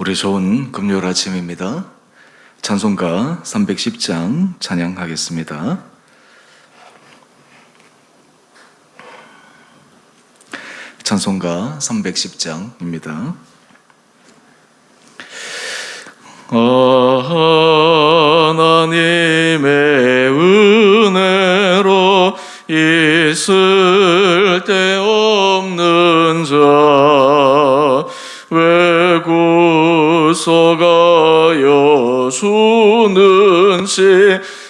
우리 좋은 금요일 아침입니다. 찬송가 310장 찬양하겠습니다. 찬송가 310장입니다. 하나님의 은혜로 있을 데 없는 자 왜 구속하여 주는지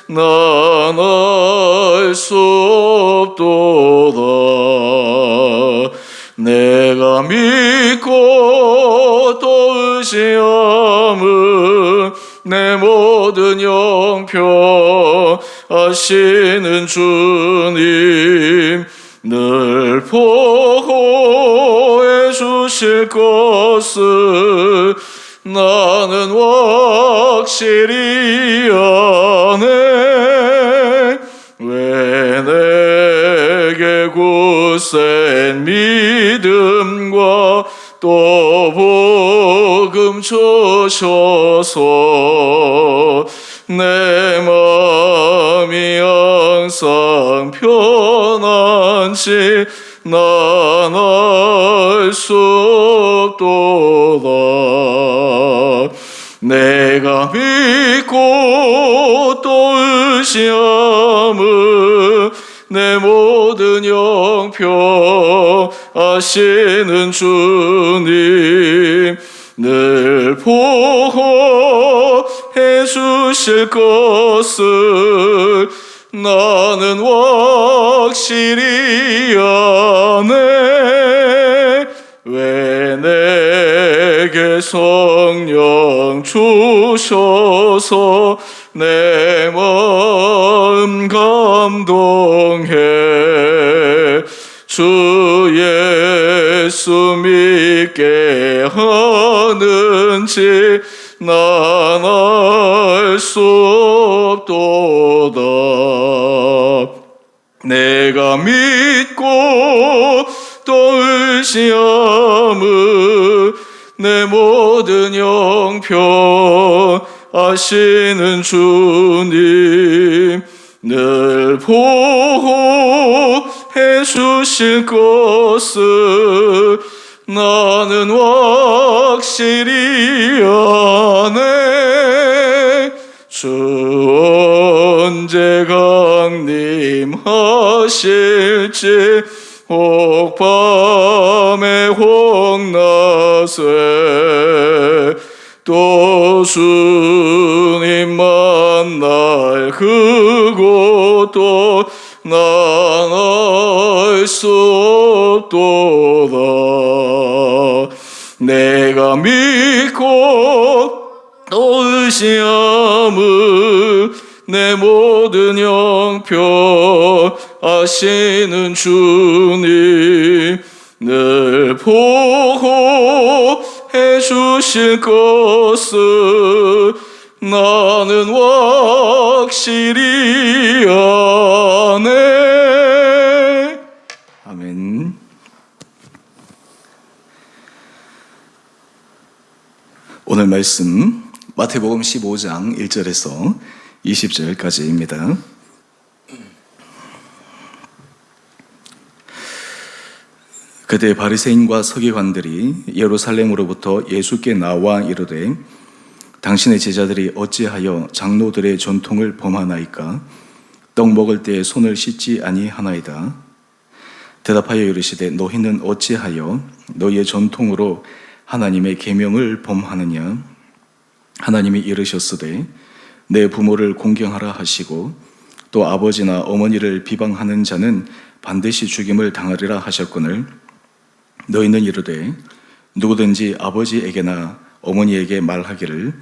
난 알 수 없도다. 내가 믿고 또 의지함은 내 모든 영표 아시는 주님 늘 보호해 주실 것을 나는 확실히 아네. 왜 내게 굳센 믿음과 또 복음 주셔서 내 마음이 항상 편한지 난 알 수 없도다. 내가 믿고 또 의지함은 내 모든 영표 아시는 주님 늘 보호해 주실 것을 나는 확실히 아네. 왜 내게 성령 주셔서 내 마음 감동해 주 예수 믿게 하는지 난 알 수 없도다. 내가 믿고 또 의지함은 내 모든 영표 아시는 주님 늘 보호해 주실 것을 나는 확실히 아네. 주 언제 강림하실지 혹 밤에 혹 낮에 또 주님 만날 그곳도 난 알 수 없도다. 내가 믿고 또 의지함은 내 모든 영표 아시는 주님 늘 보호해 주실 것을 나는 확실히 아네. 아멘. 오늘 말씀 마태복음 15장 1절에서 20절까지입니다. 그때 바리새인과 서기관들이 예루살렘으로부터 예수께 나와 이르되 당신의 제자들이 어찌하여 장로들의 전통을 범하나이까? 떡 먹을 때에 손을 씻지 아니하나이다. 대답하여 이르시되 너희는 어찌하여 너희의 전통으로 하나님의 계명을 범하느냐? 하나님이 이르셨으되 내 부모를 공경하라 하시고 또 아버지나 어머니를 비방하는 자는 반드시 죽임을 당하리라 하셨거늘 너희는 이르되 누구든지 아버지에게나 어머니에게 말하기를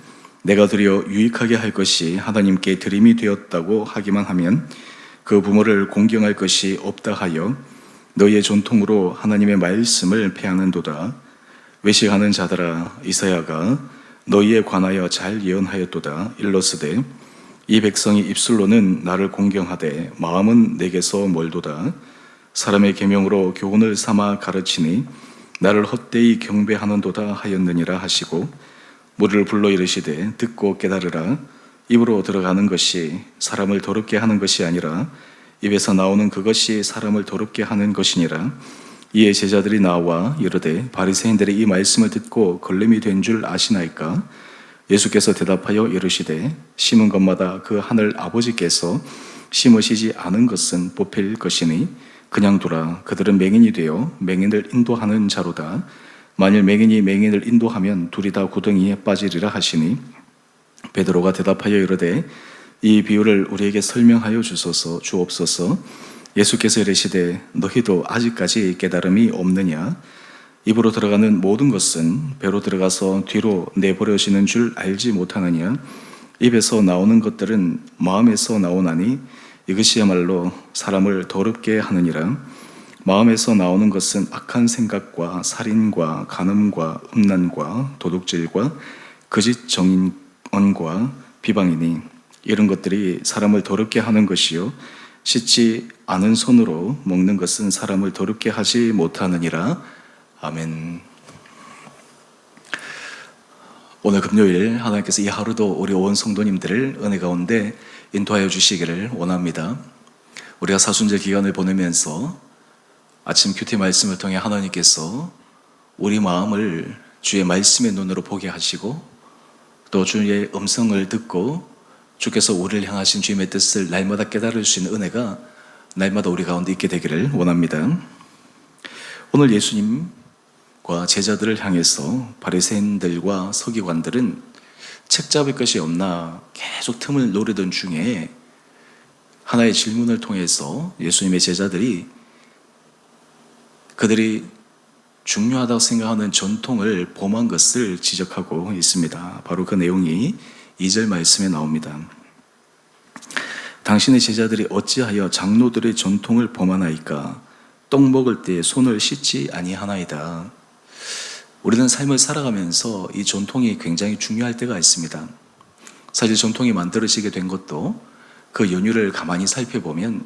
내가 드려 유익하게 할 것이 하나님께 드림이 되었다고 하기만 하면 그 부모를 공경할 것이 없다 하여 너희의 전통으로 하나님의 말씀을 폐하는도다. 외식하는 자들아 이사야가 너희에 관하여 잘 예언하였도다. 일러스되 이 백성이 입술로는 나를 공경하되 마음은 내게서 멀도다. 사람의 계명으로 교훈을 삼아 가르치니 나를 헛되이 경배하는도다 하였느니라 하시고 무리를 불러 이르시되 듣고 깨달으라. 입으로 들어가는 것이 사람을 더럽게 하는 것이 아니라 입에서 나오는 그것이 사람을 더럽게 하는 것이니라. 이에 제자들이 나와 이르되 바리새인들이 이 말씀을 듣고 걸림이 된 줄 아시나이까? 예수께서 대답하여 이르시되 심은 것마다 그 하늘 아버지께서 심으시지 않은 것은 뽑힐 것이니 그냥 두라. 그들은 맹인이 되어 맹인을 인도하는 자로다. 만일 맹인이 맹인을 인도하면 둘이 다 구덩이에 빠지리라 하시니 베드로가 대답하여 이르되 이 비유를 우리에게 설명하여 주옵소서. 예수께서 이르시되 너희도 아직까지 깨달음이 없느냐? 입으로 들어가는 모든 것은 배로 들어가서 뒤로 내버려지는 줄 알지 못하느냐? 입에서 나오는 것들은 마음에서 나오나니 이것이야말로 사람을 더럽게 하느니라. 마음에서 나오는 것은 악한 생각과 살인과 간음과 음란과 도둑질과 거짓 정언과 비방이니 이런 것들이 사람을 더럽게 하는 것이요 씻지 않은 손으로 먹는 것은 사람을 더럽게 하지 못하느니라. 아멘. 오늘 금요일 하나님께서 이 하루도 우리 온 성도님들을 은혜 가운데 인도하여 주시기를 원합니다. 우리가 사순절 기간을 보내면서 아침 큐티 말씀을 통해 하나님께서 우리 마음을 주의 말씀의 눈으로 보게 하시고 또 주의 음성을 듣고 주께서 우리를 향하신 주님의 뜻을 날마다 깨달을 수 있는 은혜가 날마다 우리 가운데 있게 되기를 원합니다. 오늘 예수님과 제자들을 향해서 바리새인들과 서기관들은 책 잡을 것이 없나 계속 틈을 노리던 중에 하나의 질문을 통해서 예수님의 제자들이 그들이 중요하다고 생각하는 전통을 범한 것을 지적하고 있습니다. 바로 그 내용이 2절 말씀에 나옵니다. 당신의 제자들이 어찌하여 장로들의 전통을 범하나이까? 떡 먹을 때 손을 씻지 아니하나이다. 우리는 삶을 살아가면서 이 전통이 굉장히 중요할 때가 있습니다. 사실 전통이 만들어지게 된 것도 그 연유를 가만히 살펴보면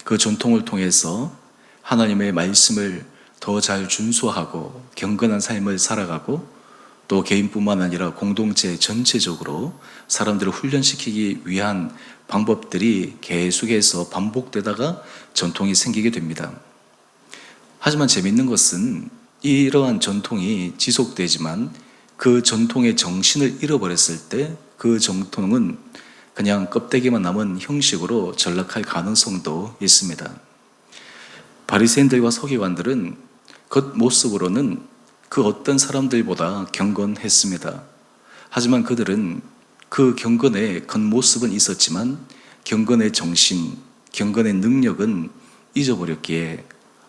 그 전통을 통해서 하나님의 말씀을 더 잘 준수하고 경건한 삶을 살아가고 또 개인뿐만 아니라 공동체 전체적으로 사람들을 훈련시키기 위한 방법들이 계속해서 반복되다가 전통이 생기게 됩니다. 하지만 재미있는 것은 이러한 전통이 지속되지만 그 전통의 정신을 잃어버렸을 때 그 전통은 그냥 껍데기만 남은 형식으로 전락할 가능성도 있습니다. 바리새인들과 서기관들은 겉모습으로는 그 어떤 사람들보다 경건했습니다. 하지만 그들은 그 경건의 겉모습은 있었지만 경건의 정신, 경건의 능력은 잊어버렸기에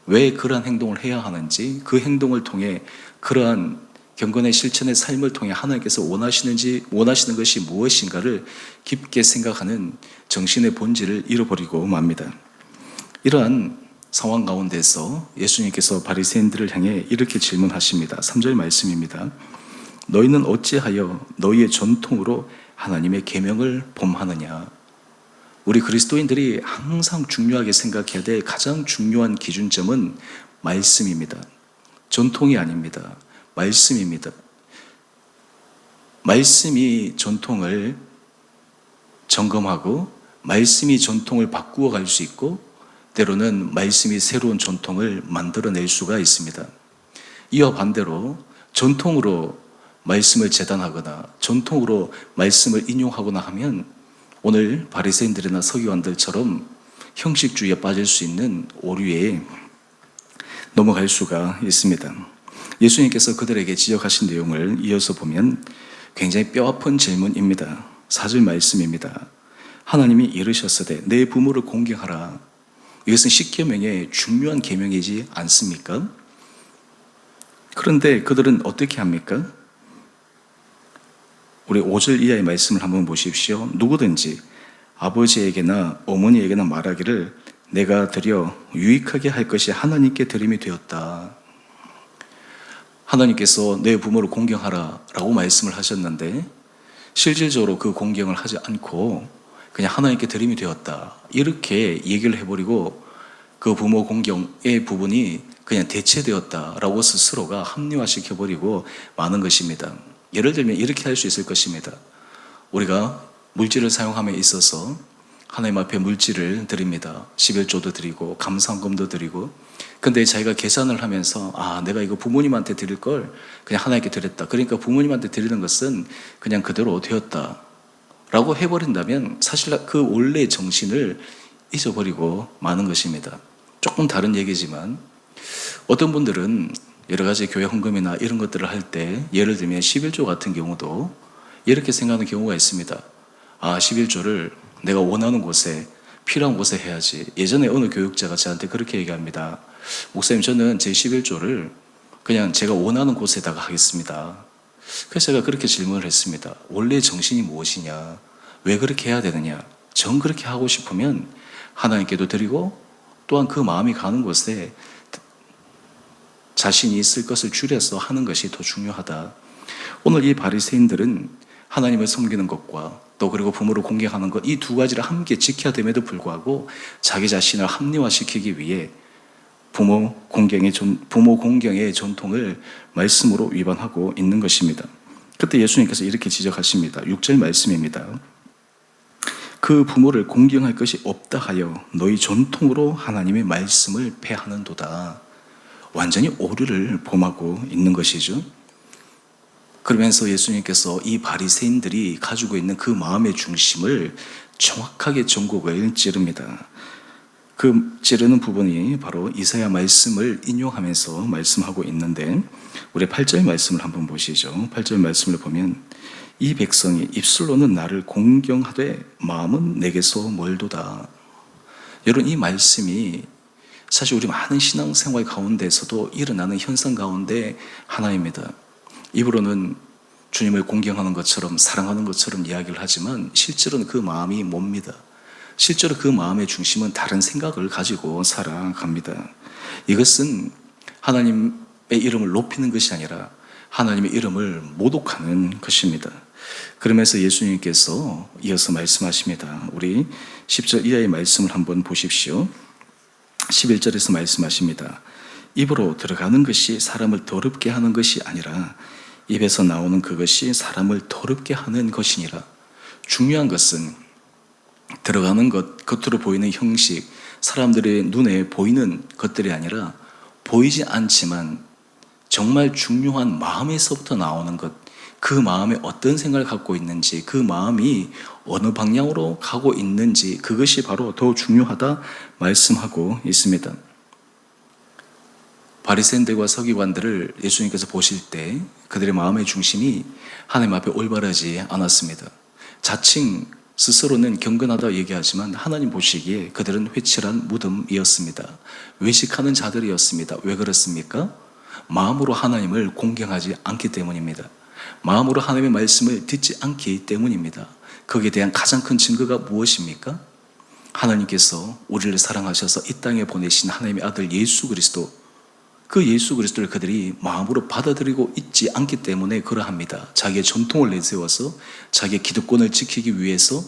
왜 그러한 행동을 해야 하는지, 그 행동을 통해 그러한 경건의 실천의 삶을 통해 하나님께서 원하시는 것이 무엇인가를 깊게 생각하는 정신의 본질을 잃어버리고 맙니다. 이러한 상황 가운데서 예수님께서 바리새인들을 향해 이렇게 질문하십니다. 3절 말씀입니다. 너희는 어찌하여 너희의 전통으로 하나님의 계명을 범하느냐? 우리 그리스도인들이 항상 중요하게 생각해야 될 가장 중요한 기준점은 말씀입니다. 전통이 아닙니다. 말씀입니다. 말씀이 전통을 점검하고 말씀이 전통을 바꾸어 갈 수 있고 때로는 말씀이 새로운 전통을 만들어낼 수가 있습니다. 이와 반대로 전통으로 말씀을 재단하거나 전통으로 말씀을 인용하거나 하면 오늘 바리새인들이나 서기관들처럼 형식주의에 빠질 수 있는 오류에 넘어갈 수가 있습니다. 예수님께서 그들에게 지적하신 내용을 이어서 보면 굉장히 뼈아픈 질문입니다. 4절 말씀입니다. 하나님이 이르셨으되 내 부모를 공경하라. 이것은 10계명의 중요한 계명이지 않습니까? 그런데 그들은 어떻게 합니까? 우리 5절 이하의 말씀을 한번 보십시오. 누구든지 아버지에게나 어머니에게나 말하기를 내가 드려 유익하게 할 것이 하나님께 드림이 되었다. 하나님께서 내 부모를 공경하라 라고 말씀을 하셨는데 실질적으로 그 공경을 하지 않고 그냥 하나님께 드림이 되었다 이렇게 얘기를 해버리고 그 부모 공경의 부분이 그냥 대체되었다라고 스스로가 합리화시켜버리고 마는 것입니다. 예를 들면 이렇게 할 수 있을 것입니다. 우리가 물질을 사용함에 있어서 하나님 앞에 물질을 드립니다. 11조도 드리고 감사헌금도 드리고, 근데 자기가 계산을 하면서 내가 이거 부모님한테 드릴 걸 그냥 하나님께 드렸다, 그러니까 부모님한테 드리는 것은 그냥 그대로 되었다 라고 해버린다면 사실 그 원래의 정신을 잊어버리고 마는 것입니다. 조금 다른 얘기지만 어떤 분들은 여러 가지 교회 헌금이나 이런 것들을 할 때, 예를 들면 11조 같은 경우도 이렇게 생각하는 경우가 있습니다. 11조를 내가 원하는 곳에, 필요한 곳에 해야지. 예전에 어느 교육자가 저한테 그렇게 얘기합니다. 목사님, 저는 제 11조를 그냥 제가 원하는 곳에다가 하겠습니다. 그래서 제가 그렇게 질문을 했습니다. 원래 정신이 무엇이냐? 왜 그렇게 해야 되느냐? 전 그렇게 하고 싶으면 하나님께도 드리고, 또한 그 마음이 가는 곳에 자신이 있을 것을 줄여서 하는 것이 더 중요하다. 오늘 이 바리새인들은 하나님을 섬기는 것과 또 그리고 부모를 공경하는 것, 이 두 가지를 함께 지켜야 됨에도 불구하고 자기 자신을 합리화시키기 위해 부모 공경의 전통을 말씀으로 위반하고 있는 것입니다. 그때 예수님께서 이렇게 지적하십니다. 6절 말씀입니다. 그 부모를 공경할 것이 없다 하여 너희 전통으로 하나님의 말씀을 폐하는도다. 완전히 오류를 범하고 있는 것이죠. 그러면서 예수님께서 이 바리새인들이 가지고 있는 그 마음의 중심을 정확하게 전곡을 찌릅니다. 그 찌르는 부분이 바로 이사야 말씀을 인용하면서 말씀하고 있는데, 우리 8절 말씀을 한번 보시죠. 8절 말씀을 보면 이 백성이 입술로는 나를 공경하되 마음은 내게서 멀도다. 여러분, 이 말씀이 사실 우리 많은 신앙생활 가운데서도 일어나는 현상 가운데 하나입니다. 입으로는 주님을 공경하는 것처럼, 사랑하는 것처럼 이야기를 하지만 실제로는 그 마음이 뭡니다. 실제로 그 마음의 중심은 다른 생각을 가지고 살아갑니다. 이것은 하나님의 이름을 높이는 것이 아니라 하나님의 이름을 모독하는 것입니다. 그러면서 예수님께서 이어서 말씀하십니다. 우리 10절 이하의 말씀을 한번 보십시오. 11절에서 말씀하십니다. 입으로 들어가는 것이 사람을 더럽게 하는 것이 아니라 입에서 나오는 그것이 사람을 더럽게 하는 것이니라. 중요한 것은 들어가는 것, 겉으로 보이는 형식, 사람들의 눈에 보이는 것들이 아니라 보이지 않지만 정말 중요한 마음에서부터 나오는 것, 그 마음에 어떤 생각을 갖고 있는지, 그 마음이 어느 방향으로 가고 있는지, 그것이 바로 더 중요하다 말씀하고 있습니다. 바리새인들과 서기관들을 예수님께서 보실 때 그들의 마음의 중심이 하나님 앞에 올바르지 않았습니다. 자칭 스스로는 경건하다 얘기하지만 하나님 보시기에 그들은 회칠한 무덤이었습니다. 외식하는 자들이었습니다. 왜 그렇습니까? 마음으로 하나님을 공경하지 않기 때문입니다. 마음으로 하나님의 말씀을 듣지 않기 때문입니다. 거기에 대한 가장 큰 증거가 무엇입니까? 하나님께서 우리를 사랑하셔서 이 땅에 보내신 하나님의 아들 예수 그리스도, 그 예수 그리스도를 그들이 마음으로 받아들이고 있지 않기 때문에 그러합니다. 자기의 전통을 내세워서 자기의 기득권을 지키기 위해서,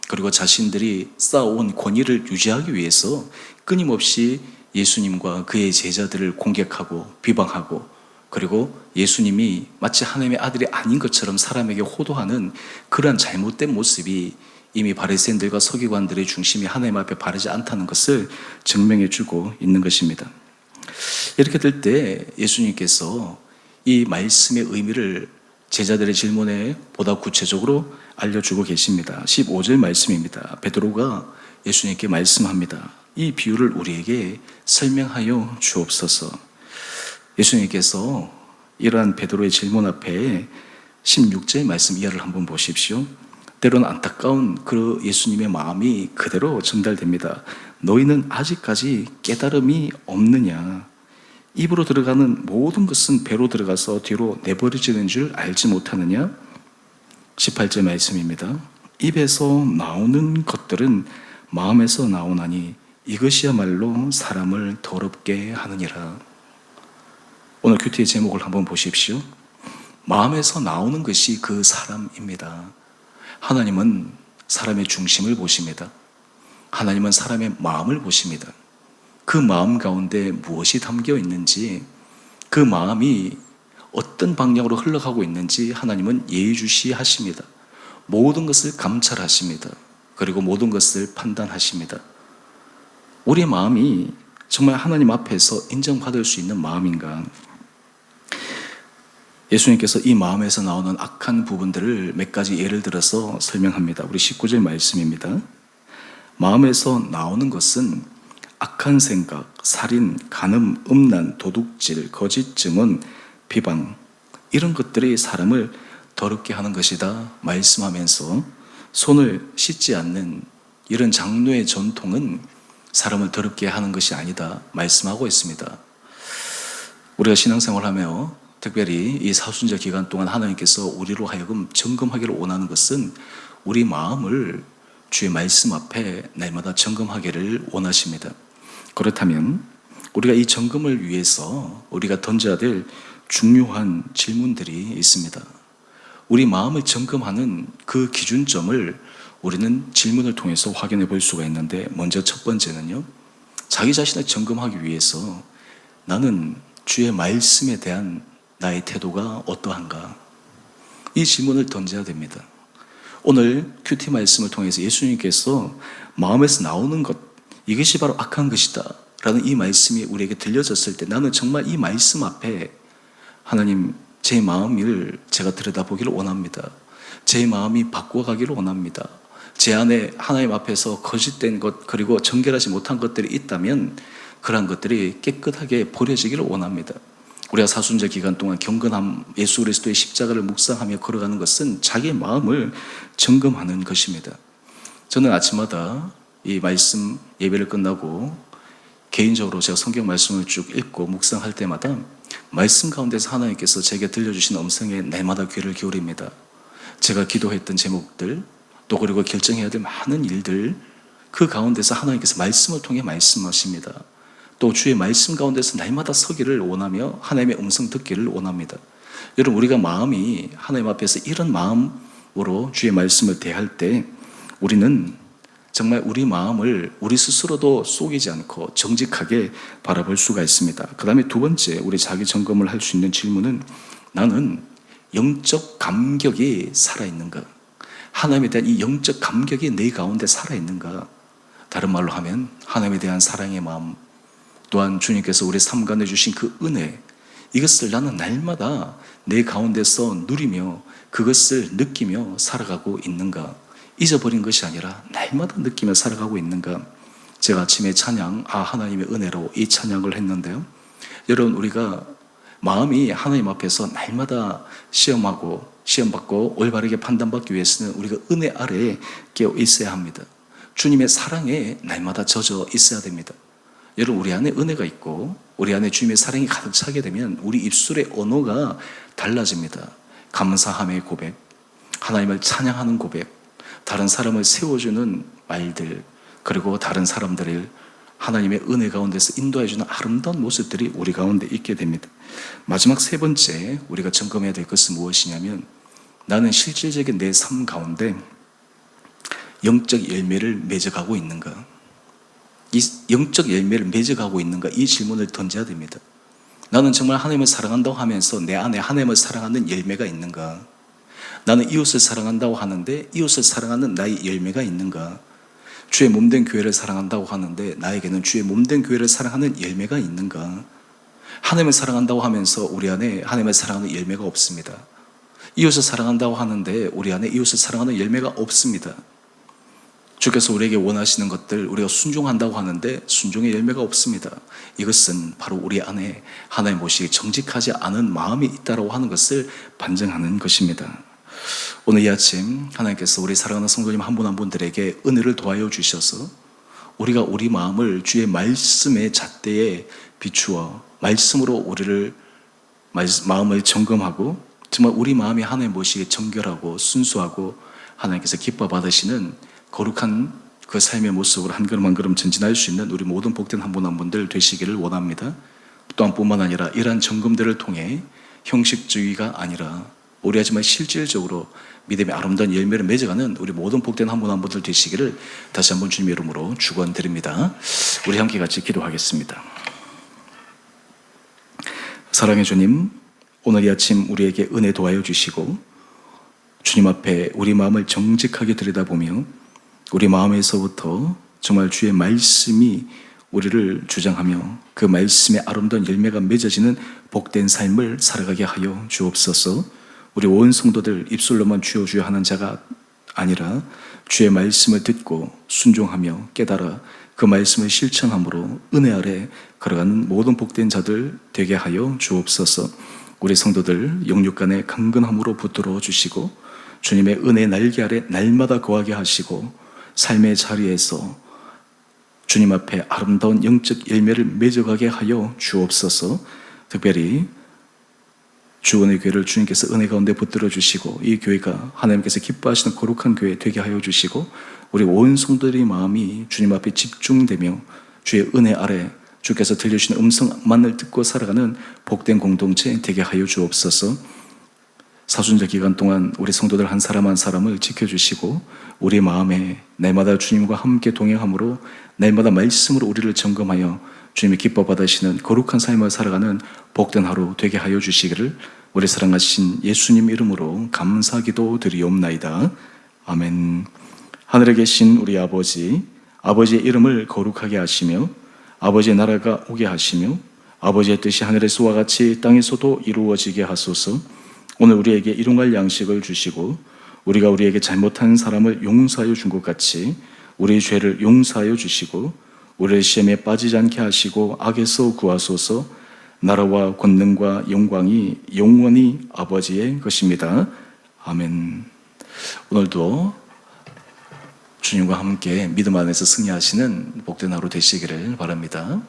그리고 자신들이 쌓아온 권위를 유지하기 위해서 끊임없이 예수님과 그의 제자들을 공격하고 비방하고, 그리고 예수님이 마치 하나님의 아들이 아닌 것처럼 사람에게 호도하는 그러한 잘못된 모습이 이미 바리새인들과 서기관들의 중심이 하나님 앞에 바르지 않다는 것을 증명해 주고 있는 것입니다. 이렇게 될 때 예수님께서 이 말씀의 의미를 제자들의 질문에 보다 구체적으로 알려주고 계십니다. 15절 말씀입니다. 베드로가 예수님께 말씀합니다. 이 비유를 우리에게 설명하여 주옵소서. 예수님께서 이러한 베드로의 질문 앞에 16절 말씀 이하를 한번 보십시오. 때로는 안타까운 그 예수님의 마음이 그대로 전달됩니다. 너희는 아직까지 깨달음이 없느냐? 입으로 들어가는 모든 것은 배로 들어가서 뒤로 내버려지는 줄 알지 못하느냐? 18절 말씀입니다. 입에서 나오는 것들은 마음에서 나오나니 이것이야말로 사람을 더럽게 하느니라. 오늘 큐티의 제목을 한번 보십시오. 마음에서 나오는 것이 그 사람입니다. 하나님은 사람의 중심을 보십니다. 하나님은 사람의 마음을 보십니다. 그 마음 가운데 무엇이 담겨 있는지, 그 마음이 어떤 방향으로 흘러가고 있는지 하나님은 예의주시하십니다. 모든 것을 감찰하십니다. 그리고 모든 것을 판단하십니다. 우리의 마음이 정말 하나님 앞에서 인정받을 수 있는 마음인가? 예수님께서 이 마음에서 나오는 악한 부분들을 몇 가지 예를 들어서 설명합니다. 우리 19절 말씀입니다. 마음에서 나오는 것은 악한 생각, 살인, 간음, 음란, 도둑질, 거짓 증언, 비방, 이런 것들이 사람을 더럽게 하는 것이다 말씀하면서 손을 씻지 않는 이런 장로의 전통은 사람을 더럽게 하는 것이 아니다 말씀하고 있습니다. 우리가 신앙생활하며 특별히 이 사순절 기간 동안 하나님께서 우리로 하여금 점검하기를 원하는 것은 우리 마음을 주의 말씀 앞에 날마다 점검하기를 원하십니다. 그렇다면 우리가 이 점검을 위해서 우리가 던져야 될 중요한 질문들이 있습니다. 우리 마음을 점검하는 그 기준점을 우리는 질문을 통해서 확인해 볼 수가 있는데, 먼저 첫 번째는요, 자기 자신을 점검하기 위해서 나는 주의 말씀에 대한 나의 태도가 어떠한가? 이 질문을 던져야 됩니다. 오늘 큐티 말씀을 통해서 예수님께서 마음에서 나오는 것, 이것이 바로 악한 것이다 라는 이 말씀이 우리에게 들려졌을 때 나는 정말 이 말씀 앞에 하나님, 제 마음을 제가 들여다보기를 원합니다. 제 마음이 바꿔가기를 원합니다. 제 안에 하나님 앞에서 거짓된 것, 그리고 정결하지 못한 것들이 있다면 그러한 것들이 깨끗하게 버려지기를 원합니다. 우리가 사순절 기간 동안 경건함, 예수 그리스도의 십자가를 묵상하며 걸어가는 것은 자기의 마음을 점검하는 것입니다. 저는 아침마다 이 말씀 예배를 끝나고 개인적으로 제가 성경 말씀을 쭉 읽고 묵상할 때마다 말씀 가운데서 하나님께서 제게 들려주신 음성에 날마다 귀를 기울입니다. 제가 기도했던 제목들, 또 그리고 결정해야 될 많은 일들, 그 가운데서 하나님께서 말씀을 통해 말씀하십니다. 또 주의 말씀 가운데서 날마다 서기를 원하며 하나님의 음성 듣기를 원합니다. 여러분, 우리가 마음이 하나님 앞에서 이런 마음으로 주의 말씀을 대할 때 우리는 정말 우리 마음을 우리 스스로도 속이지 않고 정직하게 바라볼 수가 있습니다. 그 다음에 두 번째, 우리 자기 점검을 할 수 있는 질문은 나는 영적 감격이 살아있는가? 하나님에 대한 이 영적 감격이 내 가운데 살아있는가? 다른 말로 하면 하나님에 대한 사랑의 마음, 또한 주님께서 우리 삶 가운데 주신 그 은혜, 이것을 나는 날마다 내 가운데서 누리며 그것을 느끼며 살아가고 있는가? 잊어버린 것이 아니라 날마다 느끼며 살아가고 있는가? 제가 아침에 찬양, 하나님의 은혜로 이 찬양을 했는데요, 여러분, 우리가 마음이 하나님 앞에서 날마다 시험받고 올바르게 판단받기 위해서는 우리가 은혜 아래에 깨어 있어야 합니다. 주님의 사랑에 날마다 젖어 있어야 됩니다. 여러분, 우리 안에 은혜가 있고 우리 안에 주님의 사랑이 가득 차게 되면 우리 입술의 언어가 달라집니다. 감사함의 고백, 하나님을 찬양하는 고백, 다른 사람을 세워주는 말들, 그리고 다른 사람들을 하나님의 은혜 가운데서 인도해주는 아름다운 모습들이 우리 가운데 있게 됩니다. 마지막 세 번째, 우리가 점검해야 될 것은 무엇이냐면, 나는 실질적인 내 삶 가운데 영적 열매를 맺어가고 있는가? 이 영적 열매를 맺어가고 있는가? 이 질문을 던져야 됩니다. 나는 정말 하나님을 사랑한다고 하면서 내 안에 하나님을 사랑하는 열매가 있는가? 나는 이웃을 사랑한다고 하는데 이웃을 사랑하는 나의 열매가 있는가? 주의 몸된 교회를 사랑한다고 하는데 나에게는 주의 몸된 교회를 사랑하는 열매가 있는가? 하나님을 사랑한다고 하면서 우리 안에 하나님을 사랑하는 열매가 없습니다. 이웃을 사랑한다고 하는데 우리 안에 이웃을 사랑하는 열매가 없습니다. 주께서 우리에게 원하시는 것들 우리가 순종한다고 하는데 순종의 열매가 없습니다. 이것은 바로 우리 안에 하나님 모시기 정직하지 않은 마음이 있다고 하는 것을 반증하는 것입니다. 오늘 이 아침 하나님께서 우리 사랑하는 성도님 한 분 한 분들에게 은혜를 도와여 주셔서 우리가 우리 마음을 주의 말씀의 잣대에 비추어 말씀으로 우리를 마음을 점검하고 정말 우리 마음이 하나님 모시기 정결하고 순수하고 하나님께서 기뻐 받으시는 거룩한 그 삶의 모습으로 한 걸음 한 걸음 전진할 수 있는 우리 모든 복된 한 분 한 분들 되시기를 원합니다. 또한 뿐만 아니라 이러한 점검들을 통해 형식주의가 아니라 우리 하지만 실질적으로 믿음의 아름다운 열매를 맺어가는 우리 모든 복된 한 분 한 분들 되시기를 다시 한번 주님의 이름으로 축원드립니다. 우리 함께 같이 기도하겠습니다. 사랑의 주님, 오늘 이 아침 우리에게 은혜 도하여 주시고 주님 앞에 우리 마음을 정직하게 들여다보며 우리 마음에서부터 정말 주의 말씀이 우리를 주장하며 그 말씀의 아름다운 열매가 맺어지는 복된 삶을 살아가게 하여 주옵소서. 우리 온 성도들 입술로만 주여 주여 하는 자가 아니라 주의 말씀을 듣고 순종하며 깨달아 그 말씀을 실천함으로 은혜 아래 걸어가는 모든 복된 자들 되게 하여 주옵소서. 우리 성도들 영육 간의 강건함으로 붙들어 주시고 주님의 은혜 날개 아래 날마다 거하게 하시고 삶의 자리에서 주님 앞에 아름다운 영적 열매를 맺어가게 하여 주옵소서. 특별히 주원의 교회를 주님께서 은혜 가운데 붙들어 주시고 이 교회가 하나님께서 기뻐하시는 거룩한 교회 되게 하여 주시고 우리 온 성도들의 마음이 주님 앞에 집중되며 주의 은혜 아래 주께서 들려주시는 음성만을 듣고 살아가는 복된 공동체 되게 하여 주옵소서. 사순절 기간 동안 우리 성도들 한 사람 한 사람을 지켜주시고 우리 마음에 날마다 주님과 함께 동행함으로 날마다 말씀으로 우리를 점검하여 주님이 기뻐 받으시는 거룩한 삶을 살아가는 복된 하루 되게 하여 주시기를 우리 사랑하신 예수님 이름으로 감사기도 드리옵나이다. 아멘. 하늘에 계신 우리 아버지, 아버지의 이름을 거룩하게 하시며 아버지의 나라가 오게 하시며 아버지의 뜻이 하늘에서와 같이 땅에서도 이루어지게 하소서. 오늘 우리에게 일용할 양식을 주시고 우리가 우리에게 잘못한 사람을 용서하여 준 것 같이 우리의 죄를 용서하여 주시고 우리를 시험에 빠지지 않게 하시고 악에서 구하소서. 나라와 권능과 영광이 영원히 아버지의 것입니다. 아멘. 오늘도 주님과 함께 믿음 안에서 승리하시는 복된 하루 되시기를 바랍니다.